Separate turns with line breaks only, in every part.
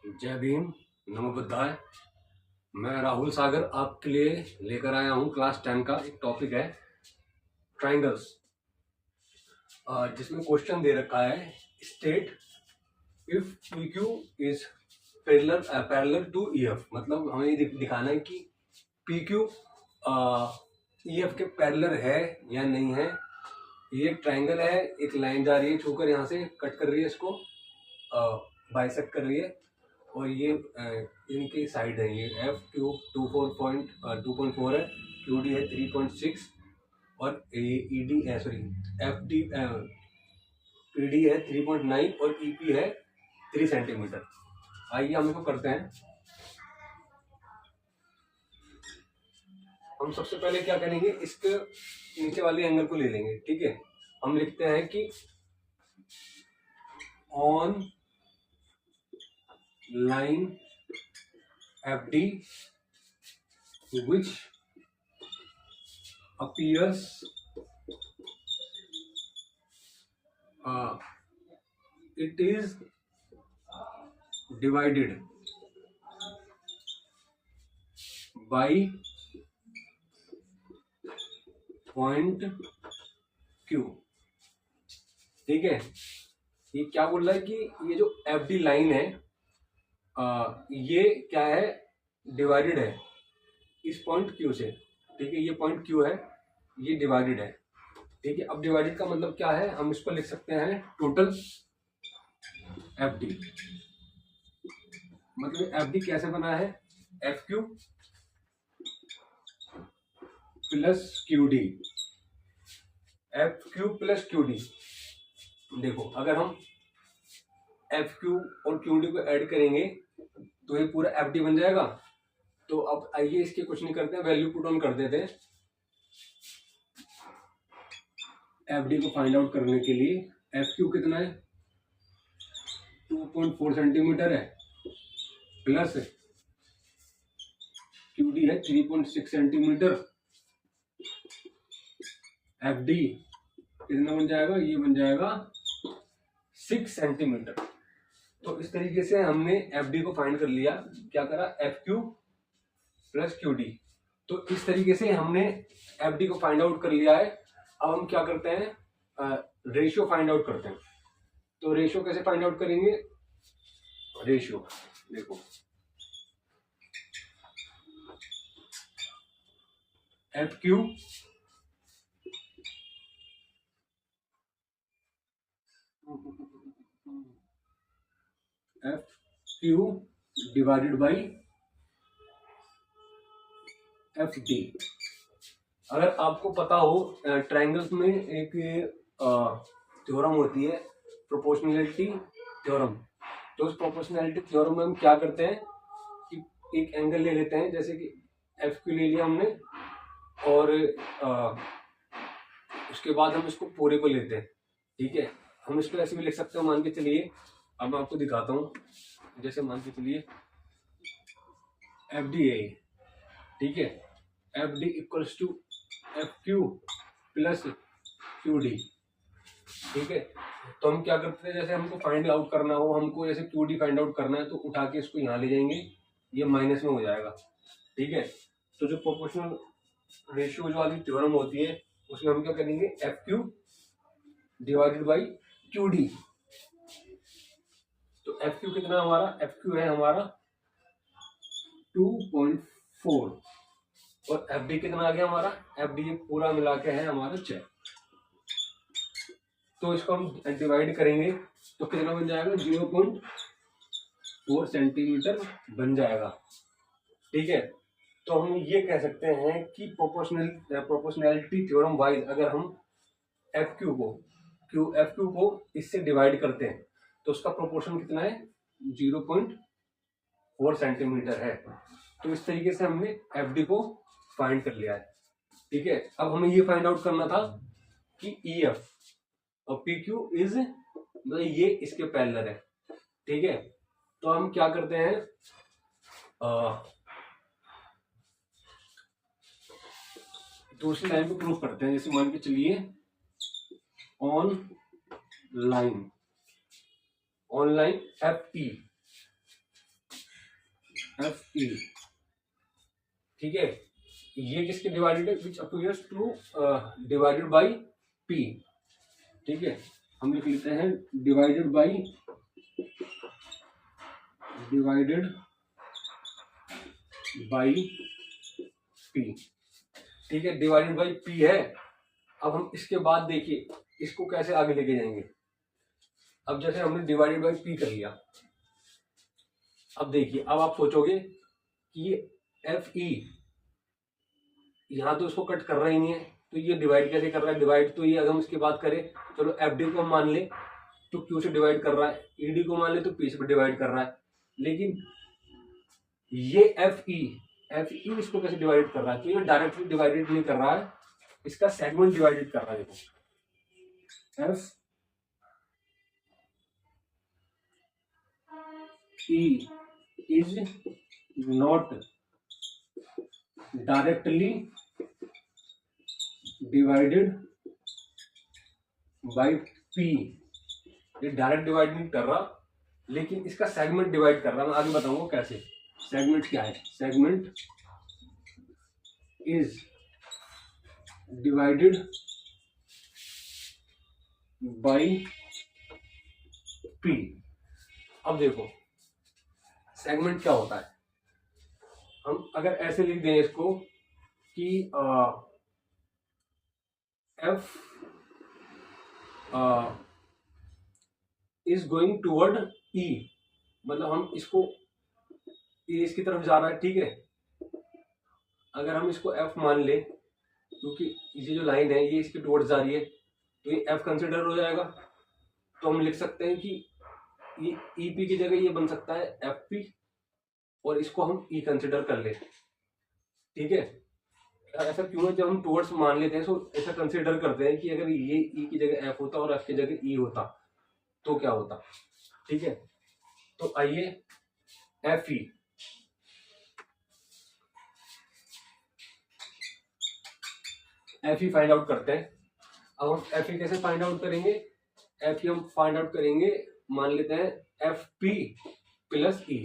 जय भीम, नमो बुद्धाय। मैं राहुल सागर आपके लिए लेकर आया हूँ क्लास 10 का एक टॉपिक है ट्राइंगल्स, जिसमें क्वेश्चन दे रखा है state if P Q is parallel to E F. मतलब हमें ये दिखाना है कि पी क्यू ई एफ के पैरेलल है या नहीं है। ये एक ट्राइंगल है, एक लाइन जा रही है छूकर, यहाँ से कट कर रही है, इसको बाइसेक्ट कर रही है, और ये इनकी साइड है। ये एफ क्यू 2.4 है, क्यू डी है 3.6, और E D sorry F D P D है 3.9 और ई पी है 3 सेंटीमीटर। आइए हम इसको करते हैं। हम सबसे पहले क्या करेंगे, इसके नीचे वाले एंगल को ले लेंगे। ठीक है, हम लिखते हैं कि on line F D which appears it is divided by point Q। ठीक है, ये क्या बोल रहा है कि ये जो एफ डी लाइन है ये क्या है, डिवाइडेड है इस पॉइंट Q से। ठीक है, ये पॉइंट Q है, ये डिवाइडेड है। ठीक है, अब डिवाइडेड का मतलब क्या है, हम इसको लिख सकते हैं टोटल एफ डी। मतलब एफ डी कैसे बना है, F Q plus Q D, F Q plus Q D. देखो, अगर हम एफ क्यू और क्यू डी को ऐड करेंगे तो ये पूरा एफ डी बन जाएगा। तो अब आइए इसके कुछ नहीं करते हैं, वैल्यू पुट ऑन कर देते हैं। एफ डी को फाइंड आउट करने के लिए एफ क्यू कितना है, 2.4 सेंटीमीटर है, प्लस क्यू डी है 3.6 सेंटीमीटर। एफ डी कितना बन जाएगा, ये बन जाएगा 6 सेंटीमीटर। तो इस तरीके से हमने एफ डी को फाइंड कर लिया। क्या करा, F Q plus Q D. तो इस तरीके से हमने एफ डी को फाइंड आउट कर लिया है। अब हम क्या करते हैं, रेशियो फाइंड आउट करते हैं। तो रेशियो कैसे फाइंड आउट करेंगे, रेशियो देखो, F Q divided by F D. अगर आपको पता हो, ट्रायंगल्स में एक थ्योरम होती है, प्रोपोर्शनैलिटी थ्योरम। तो उस प्रोपोर्शनैलिटी थ्योरम में हम क्या करते हैं कि एक एंगल ले लेते हैं, जैसे कि एफ क्यू ले लिया हमने, और उसके बाद हम इसको पूरे को लेते हैं। ठीक है, हम इसको ऐसे भी लिख सकते हो, मान के चलिए, अब मैं आपको दिखाता हूँ। जैसे मान के चलिए एफ डी है, ठीक है, F D equals to F Q plus Q D. ठीक है, तो हम क्या करते हैं, जैसे हमको फाइंड आउट करना हो, हमको जैसे क्यू डी फाइंड आउट करना है, तो उठा के इसको यहाँ ले जाएंगे, ये माइनस में हो जाएगा। ठीक है, तो जो प्रोपोर्शनल रेशियो जो वाली थ्योरम होती है, उसमें हम क्या करेंगे, F Q divided by Q D. तो एफ क्यू कितना हमारा, एफ क्यू है हमारा 2.4, और एफ डी कितना आ गया हमारा, एफ डी पूरा मिला के है हमारा 6। तो इसको हम डिवाइड करेंगे तो कितना बन जाएगा, 0.4 सेंटीमीटर बन जाएगा। ठीक है, तो हम ये कह सकते हैं कि प्रोपोर्शनैलिटी थ्योरम वाइज अगर हम एफ क्यू को इससे डिवाइड करते हैं तो उसका प्रोपोर्शन कितना है, 0.4 सेंटीमीटर है। तो इस तरीके से हमने एफ डी को फाइंड कर लिया है। ठीक है, अब हमें ये फाइंड आउट करना था कि ई एफ और पी क्यू इज, मतलब ये इसके पैरेलल है। ठीक है, तो हम क्या करते हैं, दूसरी लाइन को प्रूफ करते हैं। जैसे मान के चलिए on line F E F E, ठीक है, ये किसके डिवाइडेड है, which appears to divided by P, ठीक है, हम लिख लेते हैं डिवाइडेड बाई पी, ठीक है, डिवाइडेड बाई पी है। अब हम इसके बाद देखिए इसको कैसे आगे लेके जाएंगे। अब जैसे हमने डिवाइडेड बाई पी कर लिया, अब देखिए अब आप सोचोगे कि ये एफ ई यहाँ तो इसको कट कर रहा ही नहीं है, तो ये डिवाइड कैसे कर रहा है, डिवाइड तो ये अगर हम इसकी बात करें, चलो एफ डी को हम मान ले तो क्यू से डिवाइड कर रहा है, ई डी को मान ले तो पी से डिवाइड कर रहा है, लेकिन ये एफ ई इसको कैसे डिवाइड कर रहा है, तो ये डायरेक्टली डिवाइडेड नहीं कर रहा है, इसका सेगमेंट डिवाइडेड कर रहा है। देखो F E is not directly divided by P, ये डायरेक्ट डिवाइड नहीं कर रहा लेकिन इसका सेगमेंट डिवाइड कर रहा है। मैं आगे बताऊंगा कैसे। सेगमेंट क्या है, segment is divided by P. अब देखो सेगमेंट क्या होता है, हम अगर ऐसे लिख दें इसको कि एफ इज गोइंग टूवर्ड ई, मतलब हम इसको ये इसकी तरफ जा रहा है, ठीक है, अगर हम इसको एफ मान ले क्योंकि ये जो लाइन है ये इसके टूवर्ड्स जा रही है तो ये एफ कंसिडर हो जाएगा। तो हम लिख सकते हैं कि ये ई पी की जगह ये बन सकता है एफ पी और इसको हम ई कंसिडर कर ले, ठीक है। ऐसा क्यों है, जब हम टूवर्ड्स मान लेते हैं तो ऐसा कंसिडर करते हैं कि अगर ये ई की जगह एफ होता और एफ की जगह ई होता तो क्या होता, ठीक है। तो आइए एफ ई फाइंड आउट करते हैं। अब हम एफ ई कैसे फाइंड आउट करेंगे, एफ ई हम फाइंड आउट करेंगे, मान लेते हैं एफ पी प्लस ई,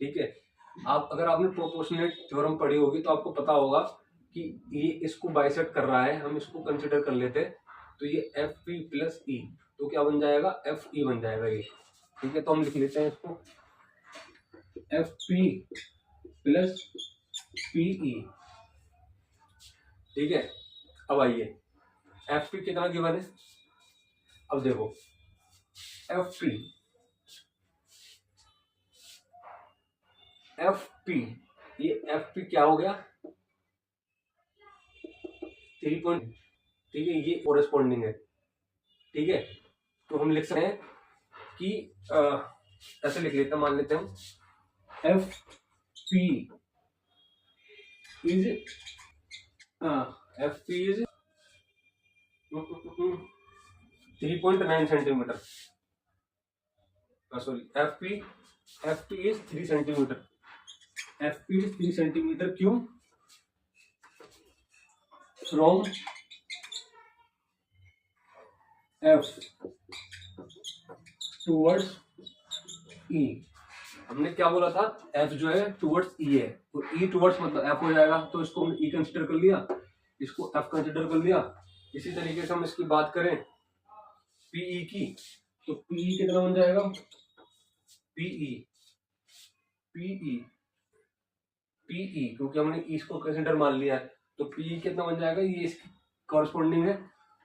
ठीक है। आप अगर आपने प्रोपोर्शनेट थ्योरम पढ़ी होगी तो आपको पता होगा कि ये इसको बाइसेक्ट कर रहा है, हम इसको कंसिडर कर लेते हैं तो ये एफ पी प्लस ई, तो क्या बन जाएगा, एफ ई बन जाएगा ये, ठीक है। तो हम लिख लेते हैं इसको F P plus P E, ठीक है। अब आइए एफ पी कितना गिवन है, अब देखो एफ पी ये एफ पी क्या हो गया 3 पॉइंट, ठीक है, ये कोरेस्पॉन्डिंग है, ठीक है। तो हम लिख सकते हैं कि ऐसे लिख लेते हैं, मान लेते हैं हम F P is 3.9 centimetre, sorry F P is 3 centimetre, F P is 3 centimetre क्यों फ्रॉम एफ टूवर्ड्स ई। हमने क्या बोला था, एफ जो है टूवर्ड्स ई है, तो ई टूवर्ड्स मतलब एफ हो जाएगा, तो इसको हमने ई कंसिडर कर लिया, इसको एफ कंसिडर कर लिया। इसी तरीके से हम इसकी बात करें पीई की, तो पीई कितना बन जाएगा, पीई क्योंकि हमने ई को कंसिडर मान लिया है, तो पीई कितना बन जाएगा, ये इसकी कॉरस्पॉन्डिंग है,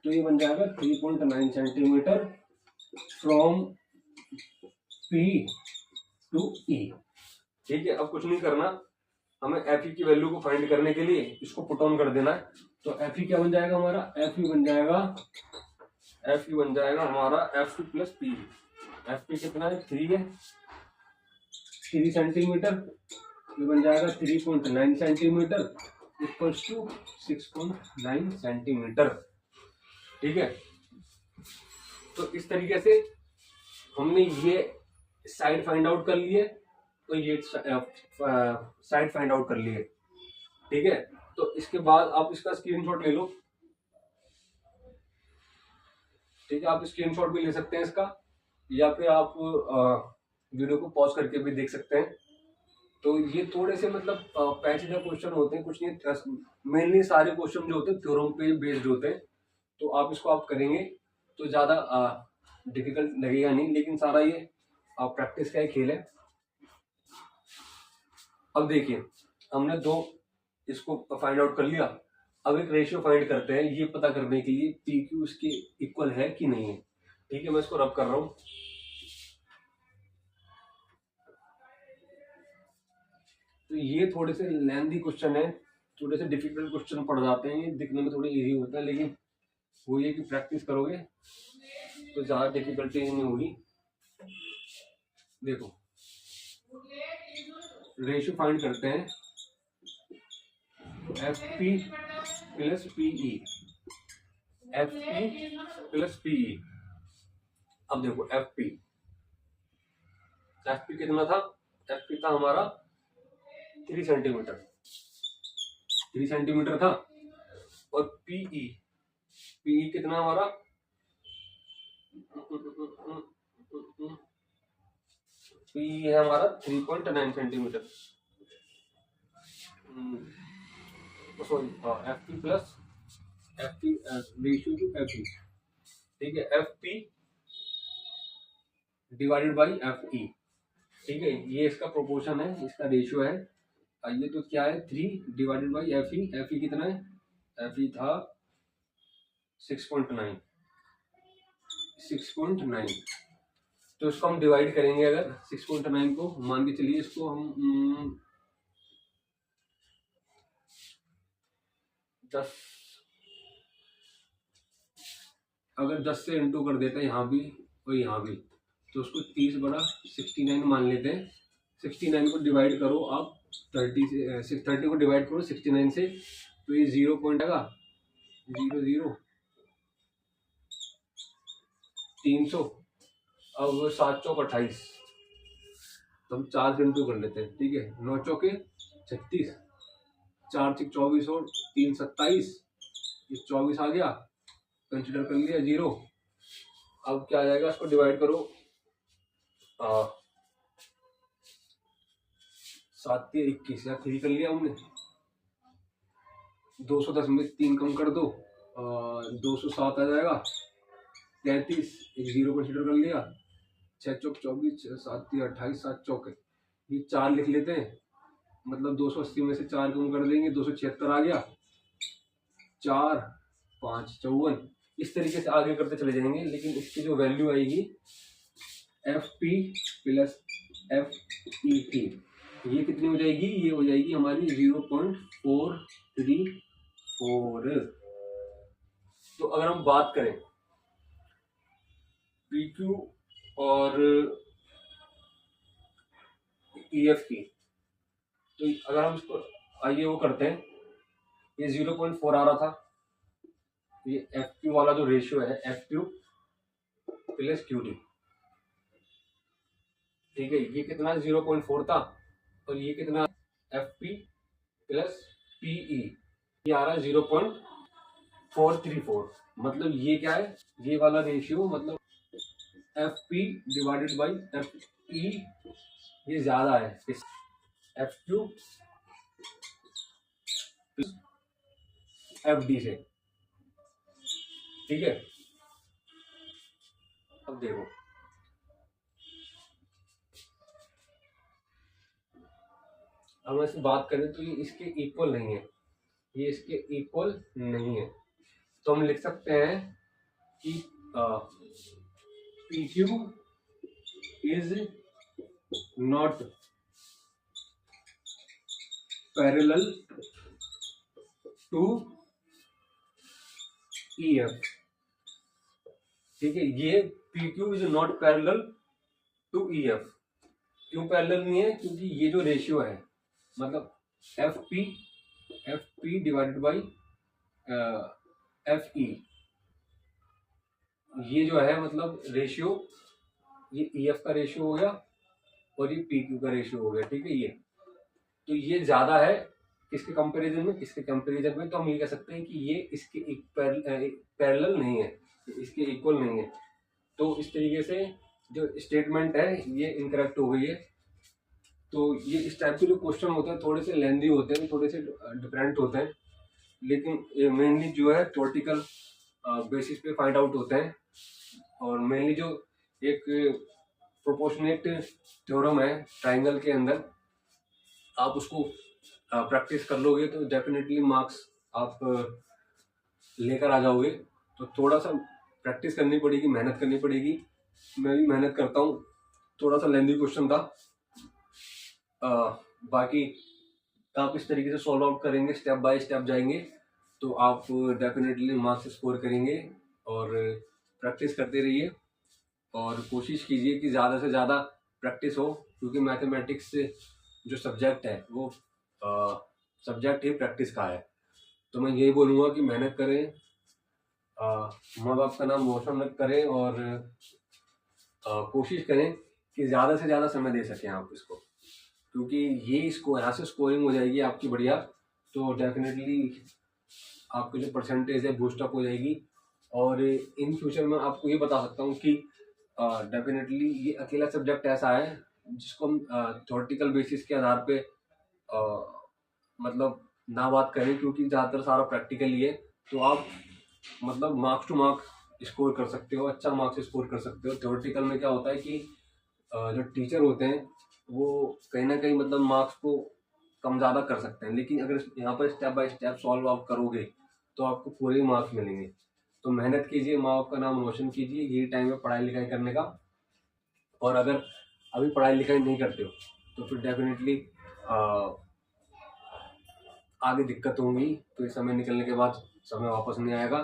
तो ये बन जाएगा 3.9 सेंटीमीटर फ्रॉम पी टू ई, ठीक है। अब कुछ नहीं करना, हमें एफ ई की वैल्यू को फाइंड करने के लिए इसको पुट ऑन कर देना है। तो एफ ई क्या बन जाएगा हमारा, एफ ई बन जाएगा हमारा F two plus P. F P कितना है, 3 है, 3 सेंटीमीटर, ये बन जाएगा 3.9 सेंटीमीटर इक्वल्स टू 6.9 सेंटीमीटर, ठीक है। तो इस तरीके से हमने ये साइड फाइंड आउट कर लिए, तो ये साइड फाइंड आउट कर लिए, ठीक है। तो इसके बाद आप इसका स्क्रीनशॉट ले लो, ठीक है, आप स्क्रीनशॉट भी ले सकते हैं इसका। या फिर आप वीडियो को पॉज करके भी देख सकते हैं। तो ये थोड़े से मतलब पेचीदा क्वेश्चन होते हैं, कुछ नहीं, मेनली सारे क्वेश्चन जो होते हैं थ्योरम पे बेस्ड होते हैं। तो आप इसको आप करेंगे तो ज़्यादा डिफिकल्ट लगेगा नहीं, लेकिन सारा ये प्रैक्टिस का ही खेल है। अब देखिए, हमने दो इसको फाइंड आउट कर लिया। अब एक रेशियो फाइंड करते हैं ये पता करने के लिए पी क्यू इसके इक्वल है कि नहीं है। ठीक है, मैं इसको रब कर रहा हूँ। तो ये थोड़े से लेंथी क्वेश्चन है, थोड़े से डिफिकल्ट क्वेश्चन पड़ जाते हैं, ये दिखने में थोड़े इजी होता है, लेकिन वो ये कि प्रैक्टिस करोगे तो ज़्यादा डिफिकल्टी नहीं होगी। देखो, रेशियो फाइंड करते हैं F P plus PE, F P plus PE. अब देखो एफ पी कितना था, एफ पी था हमारा 3 सेंटीमीटर, 3 सेंटीमीटर था। और पीई कितना हमारा, पीई है हमारा 3.9 centimetre. Sorry, F P plus F P ratio two F E. ठीक है, F P divided by F E. ठीक है, ये इसका प्रोपोर्शन है, इसका रेशियो है। ये तो क्या है, 3 divided by F E. F ई कितना है, एफ ई था 6.9, 6.9। तो इसको हम डिवाइड करेंगे, अगर 6.9 को मान के चलिए, इसको हम 10, अगर 10 से इंटू कर देते हैं यहाँ भी और यहाँ भी, तो उसको 30 बड़ा 69 मान लेते हैं। 69 को डिवाइड करो आप 30 से, 30 को डिवाइड करो 69 से, तो ये 0 पॉइंट आएगा, 0 300। अब 7 चौक 28, तो हम 4 से इंटू कर लेते हैं। ठीक है, 9 चौके 36, 4 6 24 और 3 27, ये 24 आ गया, कंसिडर कर लिया 0। अब क्या आ जाएगा, इसको डिवाइड करो 7 से 21, या 3 कर लिया हमने। 210 में 3 कम कर दो, 207 आ जाएगा। 33, एक 0 कंसिडर कर लिया। 6 चौक 24, 7 28, 7 चौक, ये 4 लिख लेते हैं, मतलब 280 में से 4 कम कर देंगे, 276 आ गया। 4 5 54, इस तरीके से आगे करते चले जाएंगे। लेकिन इसकी जो वैल्यू आएगी F P plus F E T, ये कितनी हो जाएगी, ये हो जाएगी हमारी 0.434। तो अगर हम बात करें पी क्यू और ई एफ की, तो अगर हम इसको आइए वो करते हैं, ये 0.4 आ रहा था। ये एफ क्यू वाला जो रेशियो है, F Q plus Q D. ठीक है, ये कितना 0.4 था, और ये कितना एफ पी प्लस पीई, ये आ रहा है 0.434। मतलब ये क्या है, ये वाला रेशियो, मतलब F P divided by F E, ये ज्यादा है एफ क्यू एफ डी से। ठीक है, अब देखो, हम ऐसे बात करें तो ये इसके इक्वल नहीं है, ये इसके इक्वल नहीं है। तो हम लिख सकते हैं कि P Q is not parallel to E F. ठीक है, ये P Q is not parallel to E F. क्यों पैरेलल नहीं है, क्योंकि ये जो रेशियो है, मतलब F P divided by F E, ये जो है मतलब रेशियो, ये ई एफ का रेशियो हो गया और ये पी क्यू का रेशियो हो गया। ठीक है, ये तो ये ज्यादा है किसके कंपैरिजन में, किसके कंपैरिजन में, तो हम ये कह सकते हैं कि ये इसके पैरेलल नहीं है, इसके इक्वल नहीं है। तो इस तरीके से जो स्टेटमेंट है ये इनकरेक्ट हो गई है। तो ये इस टाइप के जो क्वेश्चन होते हैं थोड़े से लेंदी होते हैं, थोड़े से डिफरेंट होते हैं, लेकिन ये मेनली जो है थ्योरेटिकल बेसिस पे फाइंड आउट होते हैं। और मेनली जो एक प्रोपोर्शनेट थ्योरम है ट्राइंगल के अंदर, आप उसको प्रैक्टिस कर लोगे तो डेफिनेटली मार्क्स आप लेकर आ जाओगे। तो थोड़ा सा प्रैक्टिस करनी पड़ेगी, मेहनत करनी पड़ेगी। मैं भी मेहनत करता हूँ। थोड़ा सा लेंदी क्वेश्चन था। बाकी आप इस तरीके से सॉल्व आउट करेंगे, स्टेप बाय स्टेप जाएंगे तो आप डेफिनेटली मार्क्स स्कोर करेंगे। और प्रैक्टिस करते रहिए और कोशिश कीजिए कि ज़्यादा से ज़्यादा प्रैक्टिस हो, क्योंकि मैथमेटिक्स जो सब्जेक्ट है वो सब्जेक्ट ही प्रैक्टिस का है। तो मैं यही बोलूँगा कि मेहनत करें, माँ बाप का नाम रोशन करें और कोशिश करें कि ज़्यादा से ज़्यादा समय दे सकें आप इसको, क्योंकि ये इसको यहाँ से स्कोरिंग हो जाएगी आपकी बढ़िया, तो डेफिनेटली आपकी जो परसेंटेज है बूस्टअप हो जाएगी। और इन फ्यूचर में आपको ये बता सकता हूँ कि डेफिनेटली ये अकेला सब्जेक्ट ऐसा है जिसको हम थ्योरेटिकल बेसिस के आधार पे मतलब ना बात करें, क्योंकि ज़्यादातर सारा प्रैक्टिकल ही है। तो आप मतलब मार्क्स टू मार्क स्कोर कर सकते हो, अच्छा मार्क्स स्कोर कर सकते हो। थ्योरेटिकल में क्या होता है कि जो टीचर होते हैं वो कहीं ना कहीं मतलब मार्क्स को कम ज़्यादा कर सकते हैं, लेकिन अगर यहाँ पर स्टेप बाय स्टेप सॉल्व आप करोगे तो आपको पूरे मार्क्स मिलेंगे। तो मेहनत कीजिए, माँ बाप का नाम रोशन कीजिए, यही टाइम है पढ़ाई लिखाई करने का। और अगर अभी पढ़ाई लिखाई नहीं करते हो तो फिर डेफिनेटली आगे दिक्कत होंगी। तो ये समय निकलने के बाद समय वापस नहीं आएगा।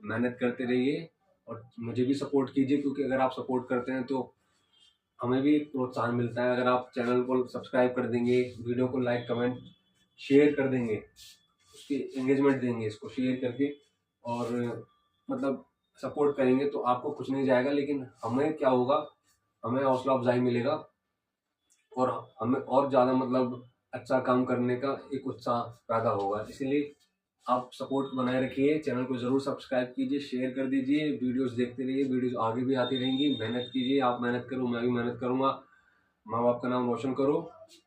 मेहनत करते रहिए और मुझे भी सपोर्ट कीजिए, क्योंकि अगर आप सपोर्ट करते हैं तो हमें भी एक प्रोत्साहन मिलता है। अगर आप चैनल को सब्सक्राइब कर देंगे, वीडियो को लाइक कमेंट शेयर कर देंगे, उसकी एंगेजमेंट देंगे इसको शेयर करके, और मतलब सपोर्ट करेंगे तो आपको कुछ नहीं जाएगा, लेकिन हमें क्या होगा, हमें हौसला अफजाई मिलेगा और हमें और ज़्यादा मतलब अच्छा काम करने का एक उत्साह पैदा होगा। इसीलिए आप सपोर्ट बनाए रखिए, चैनल को ज़रूर सब्सक्राइब कीजिए, शेयर कर दीजिए, वीडियोस देखते रहिए, वीडियोस आगे भी आती रहेंगी। मेहनत कीजिए, आप मेहनत करो, मैं भी मेहनत करूँगा। माँ बाप का नाम रोशन करो,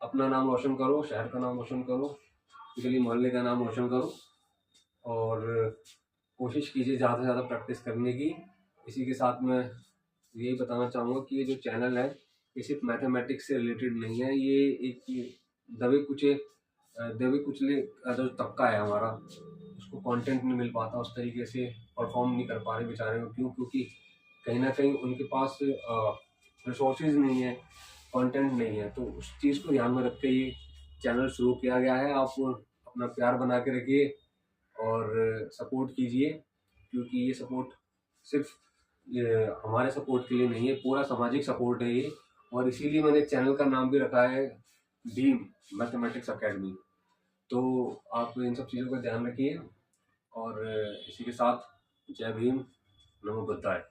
अपना नाम रोशन करो, शहर का नाम रोशन करो, गली मोहल्ले का नाम रोशन करो। और कोशिश कीजिए ज़्यादा से ज़्यादा प्रैक्टिस करने की। इसी के साथ मैं यही बताना चाहूँगा कि ये जो चैनल है ये सिर्फ मैथमेटिक्स से रिलेटेड नहीं है। ये एक दबे कुचले जो तबका है हमारा, उसको कंटेंट नहीं मिल पाता, उस तरीके से परफॉर्म नहीं कर पा रहे बेचारे को। क्यों? क्योंकि कहीं ना कहीं उनके पास रिसोर्सेज नहीं है, कंटेंट नहीं है। तो उस चीज़ को ध्यान में रख के ये चैनल शुरू किया गया है। आप अपना प्यार बना के रखिए और सपोर्ट कीजिए, क्योंकि ये सपोर्ट सिर्फ ये हमारे सपोर्ट के लिए नहीं है, पूरा सामाजिक सपोर्ट है ये। और इसीलिए मैंने चैनल का नाम भी रखा है डीम मैथमेटिक्स अकेडमी। तो आप इन सब चीज़ों का ध्यान रखिए और इसी के साथ जय भीम, नमो बुद्धाय।